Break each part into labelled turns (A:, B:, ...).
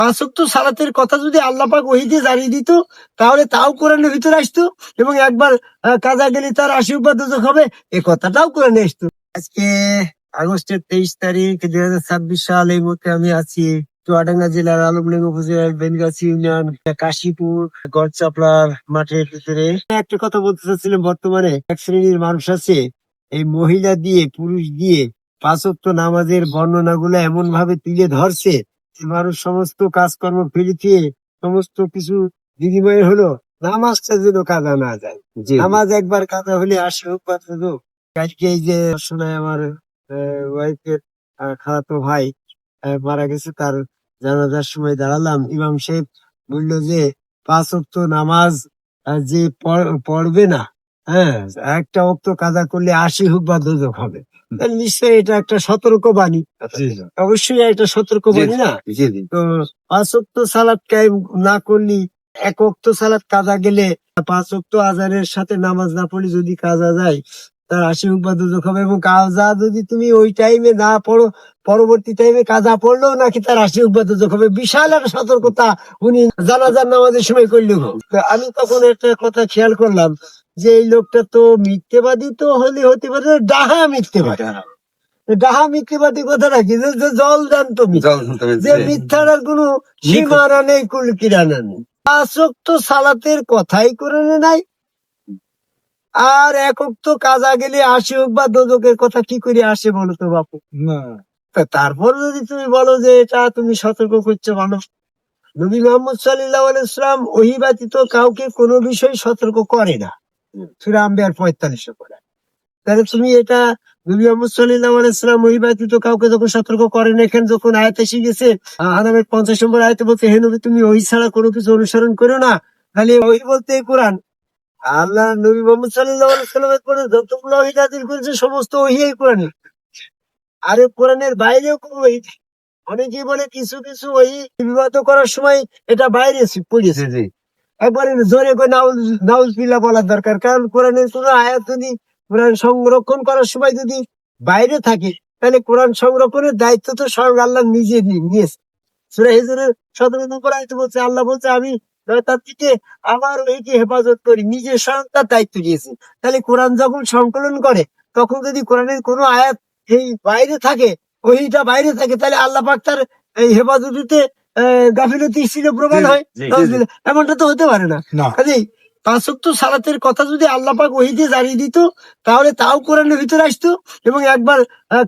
A: পাঁচ ওয়াক্ত সালাতের কথা যদি আল্লাহ পাক ওহীতে জানিয়ে দিত তাহলে তাও কোরআনের ভিতরে আসতো, এবং একবার কাজা গেলে তার 80 বা দোজখ হবে এ কথাটাও কোরআনে আসতো। আজকে আগস্টের 23 তারিখ 2026 সাল। এই মুহূর্তে আমি আছি চুয়াডাঙ্গা জেলার আলমডাঙ্গা উপজেলার বেনগাছি ইউনিয়ন কাশীপুর গড়চাপলার মাঠের ভিতরে। একটা কথা বলতে চাচ্ছিলাম, বর্তমানে এক শ্রেণীর মানুষ আছে এই মহিলা দিয়ে পুরুষ দিয়ে পাঁচ ওয়াক্ত নামাজের বর্ণনা গুলো এমন ভাবে তুলে ধরছে, মানুষ সমস্ত কাজকর্ম ফেলে দিয়ে সমস্ত কিছু বিনিময় হলো নামাজটা যেন কাজা না যায়। নামাজ একবার কাজা হলে 80 হোক বা হোক। আজকে এই যে শোনায় আমার ওয়াইফের খালাতো ভাই মারা গেছে, তার জানাজার সময় দাঁড়ালাম, ইমাম সাহেব বললো যে পাঁচ ওয়াক্ত নামাজ যে পড়বে না, হ্যাঁ, একটা ওয়াক্ত কাজা করলে 80 হোক বা দোজখ হবে। তাহলে নিশ্চয়ই এটা একটা সতর্ক বাণী, অবশ্যই একটা সতর্ক বাণী না। তো পাঁচ ওয়াক্ত সালাত কায়েম না করলি, এক ওয়াক্ত সালাত কাজা গেলে, পাঁচ ওয়াক্ত আজানের সাথে নামাজ না পড়লে যদি কাজা যায় তার 80 হোক বা দোজখ হবে। এবং কাজা যদি তুমি ওই টাইমে না পড়ো, পরবর্তী টাইমে কাজা পড়লেও নাকি তার 80 হোক বা দোজখ হবে। বিশাল একটা সতর্কতা উনি জানাজার নামাজের সময় করলেও। আমি তখন একটা কথা খেয়াল করলাম যে এই লোকটা তো মিথ্যেবাদী তো হলে হতে পারে, ডাহা মিথ্যেবাদী। ডাহা মিথ্যেবাদী কথা রাখি যে জল জানত যে মিথ্যার কোনো সীমানা নেই, কুল কিরানা নেই। পাঁচ ওয়াক্ত সালাতের কথাই কোরআনে নাই, আর এক ওয়াক্ত কাজা গেলে 80 হোক বা দোজখের কথা কি করে আসে বলো তো বাপু? তারপর যদি তুমি বলো যে এটা তুমি সতর্ক করছো মানুষ, নবী মুহাম্মদ সাল্লাল্লাহু আলাইহি ওয়াসাল্লাম ওহী ব্যতীত কাউকে কোনো বিষয় সতর্ক করে না, সূরা আম্বিয়ার 45 পড়া। তাহলে তুমি এটা নবী মুহাম্মদ সাল্লাল্লাহু আলাইহি ওয়াসাল্লাম ওহী ব্যতীত কাউকে যখন সতর্ক করেন, এখানে যখন আয়াত এসে গেছে আনামের 50 নম্বর আয়াতে বলতে হে নবী তুমি ওহী ছাড়া কোনো কিছু অনুসরণ করো না, তাহলে ওহী বলতে কোরআন। আল্লাহ নবী মুহাম্মদ সাল্লাল্লাহু আলাইহি ওয়াসাল্লামের পরে যতগুলো ওহী নাযিল করেছে সমস্ত ওহী এই কোরআনে। আরে কোরআনের বাইরেও কোনো ওহী, অনেকেই বলে কিছু কিছু ওহী বিবাদ করার সময় এটা বাইরে পড়েছে, যে একবারে জোরে করে নাউজুবিল্লাহ বলার দরকার। কারণ কোরআনের কোন আয়াত যদি কোরআন সংরক্ষণ করার সময় যদি বাইরে থাকে, তাহলে কোরআন সংরক্ষণের দায়িত্ব তো স্বয়ং আল্লাহ নিজে নিয়েছে। সূরা হিজরের 17 নম্বর আয়াতে বলছে, আল্লাহ বলছে আমি তার থেকে আমার ওইকে হেফাজত করি, নিজে স্বয়ং তার দায়িত্ব নিয়েছি। তাহলে কোরআন যখন সংকলন করে তখন যদি কোরআনের কোনো আয়াত এই বাইরে থাকে, ওইটা বাইরে থাকে, তাহলে আল্লাহ পাক তার এই হেফাজতিতে গাফিলতি হিসেবে প্রমাণ হয়। এমনটা তো হতে পারে না। কাজেই পাঁচ ওয়াক্ত সালাতের কথা যদি আল্লাহ পাক ওহীতে জানিয়ে দিত তাহলে তাও কোরআনের ভিতরে আসতো, এবং একবার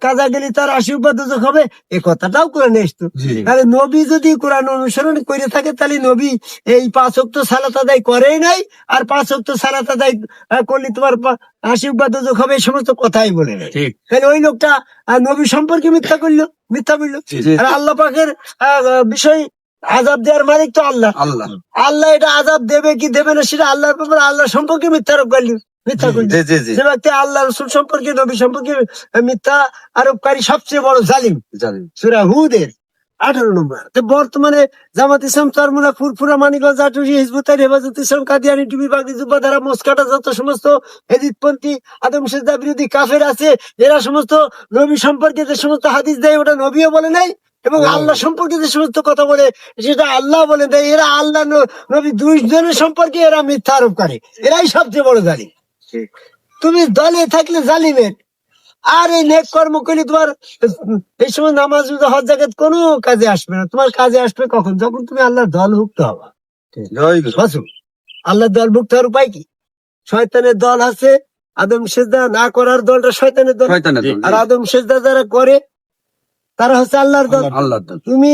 A: কাজা গেলে তার 80 বা দোজখ হবে এ কথাটাও কোরআনে আসতো। তাহলে নবী যদি কোরআন অনুসরণ করে থাকে তাহলে নবী এই পাঁচ ওয়াক্ত সালাত আদায় করেই নাই, আর পাঁচ ওয়াক্ত সালাত আদায় করলে তোমার 80 বা দোজখ হবে এই সমস্ত কথাই বলে নাই। তাহলে ওই লোকটা নবী সম্পর্কে মিথ্যা বললো। আর আল্লাহ পাকের বিষয় আযাব দেওয়ার মালিক তো আল্লাহ। আল্লাহ এটা আযাব দেবে কি দেবে না সেটা আল্লাহর ব্যাপার। আল্লাহ সম্পর্কে মিথ্যা করলি, যে ব্যক্তি আল্লাহ রাসূল সম্পর্কে নবী সম্পর্কে মিথ্যা আরোপকারী সবচেয়ে বড় জালিম। সূরা হুদের 18 নম্বর। বর্তমানে জামাত ইসলাম, চরমুনা, ফুরফুরা, মানিকগঞ্জ, আটুরি, হিজবুত তাহরির, হেফাজত ইসলাম, কাদিয়ানী, টুপি, পাগড়ি, জুব্বা, ধারা, মোসকাটা যত সমস্ত এজিদপন্থী আদম সেজদা বিরোধী কাফের আছে, এরা সমস্ত নবী সম্পর্কে যে সমস্ত হাদিস দেয় ওটা নবীও বলে নাই, এবং আল্লাহ সম্পর্কে যে সমস্ত কথা বলে সেটা আল্লাহ বলে দেয়। এরা আল্লাহ নবী দুইজনের সম্পর্কে এরা মিথ্যা আরোপ করে, এরাই সবচেয়ে বড় জালিম। তুমি দলে থাকলে জালিমের, আর এই নেক কর্ম করলে তোমার এই সময় নামাজ হজ জাকাত কোনো কাজে আসবে না। তোমার কাজে আসবে কখন? যখন তুমি আল্লাহর দলভুক্ত হবা। আল্লাহর দলভুক্ত হওয়ার উপায় কি? শয়তানের দল আছে, আদম সেজদা না করার দলটা শয়তানের দল, আর আদম সেজদা যারা করে তারা হচ্ছে আল্লাহর দল। তুমি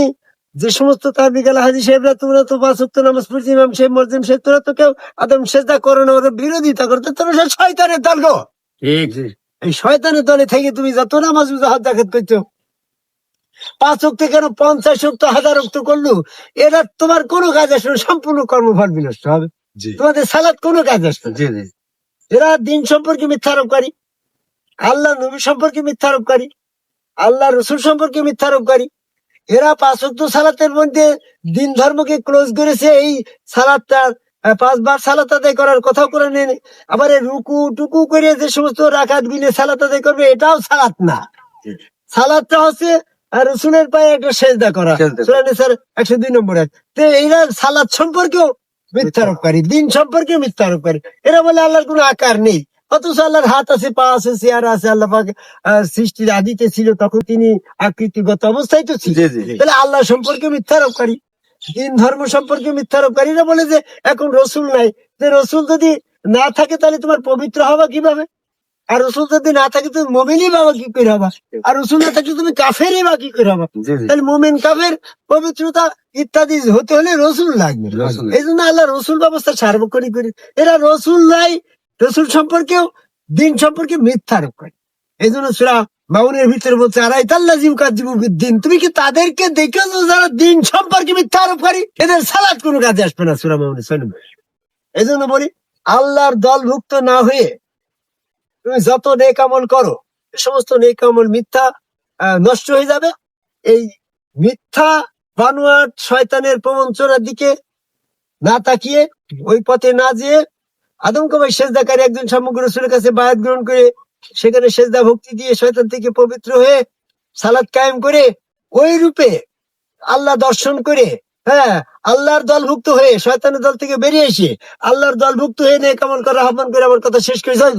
A: যে সমস্ত তাবলীগ হাজী সাহেবরা, তোমরা তো পাঁচ ওয়াক্ত নামাজ পড়ছি, ইমাম সাহেব, মুয়াজ্জিন সাহেব, তোরা তো কেউ আদম সেজদা করো না, ওরা বিরোধিতা করতে, তোরা সব শয়তানের দল গো। এই শয়তানের দলে থেকে তুমি যত নামাজ হজ জাকাত করছো, 5 ওয়াক্ত কেন 50 ওয়াক্ত 1000 ওয়াক্ত করলো, এটা তোমার কোনো কাজ আসবে না, সম্পূর্ণ কর্মফল বিনষ্ট হবে। তোমাদের সালাত কোনো কাজ আসবে না। এরা দিন সম্পর্কে মিথ্যা আরোপকারী, আল্লাহ নবী সম্পর্কে মিথ্যা আরোপকারী, আল্লাহ রসুল সম্পর্কে মিথ্যা আরোপকারী। এরা 5 ওয়াক্ত সালাতের মধ্যে দিন ধর্মকে ক্লোজ করেছে। এই সালাতটা 5 বার সালাত আদায় করার কথা করে নেই। আবার রুকু টুকু করে যে সমস্ত রাকাত গুনে সালাত আদায় করবে, এটাও সালাত না। সালাতটা হচ্ছে আর রসুলের পায়ে একটা সেজদা করা,
B: সেজদা।
A: সূরা নিসার 102 নম্বর আয়াত। তো এরা সালাত সম্পর্কেও মিথ্যারোপকারী, দিন সম্পর্কে মিথ্যারোপকারী। এরা বলে আল্লাহর কোনো আকার নেই, অথচ আল্লাহর হাত আছে, পা আছে, চেহারা আছে। আল্লাহ পাক সৃষ্টির আদিতে ছিল, তখন তিনি আকৃতিগত অবস্থায় তো ছিল।
B: জি, জি, জি।
A: তাহলে আল্লাহ সম্পর্কে মিথ্যারোপকারী, দিন ধর্ম সম্পর্কে মিথ্যারোপকারীরা বলে যে এখন রসুল নাই, যে রসুল যদি না থাকে তাহলে তোমার পবিত্র হবা কিভাবে? আর রসুল যদি না থাকে তুমি মুমিনই বাবা কি করে হবা? আর রসুল না থাকলে তুমি কাফেরই বা কি করে হবা?
B: জি, জি।
A: তাহলে মুমিন কাফের পবিত্রতা ইত্যাদি হতে হলে রসুল লাগবে।
B: রসুল।
A: এই জন্য আল্লাহ রসুল ব্যবস্থা সার্বক্ষণিক করে। এরা রসুল নাই, রসুল সম্পর্কেও দিন সম্পর্কে মিথ্যা আরোপ করে। এই জন্য সূরা মাউনের ভিতরে বলছে আরাইতাল্লাযী ইউকাযযিবু বিদ্দীন, তুমি কি তাদেরকে দেখেছো যারা দিন সম্পর্কে মিথ্যা আরোপ করে? এদের সালাত কোনো কাজে আসবে না। সূরা মাউনের 6 নম্বর। এই জন্য বলি, আল্লাহর দলভুক্ত না হয়ে তুমি যত নেক আমল করো, এ সমস্ত নেক আমল মিথ্যা, নষ্ট হয়ে যাবে। এই মিথ্যা বানোয়াট শয়তানের প্রবঞ্চনার দিকে না তাকিয়ে, ওই পথে না যেয়ে, আদমকে ভাই সেজদাকারী একজন সমগ্র রাসূলের কাছে বায়াত গ্রহণ করে সেখানে সেজদা ভক্তি দিয়ে শয়তান থেকে পবিত্র হয়ে সালাত কায়েম করে ওই রূপে আল্লাহ দর্শন করে, হ্যাঁ, আল্লাহর দলভুক্ত হয়ে শয়তানের দল থেকে বেরিয়ে এসে আল্লাহর দলভুক্ত হয়ে নেক আমল করার আহ্বান করে আমার কথা শেষ করে জয় গুরু।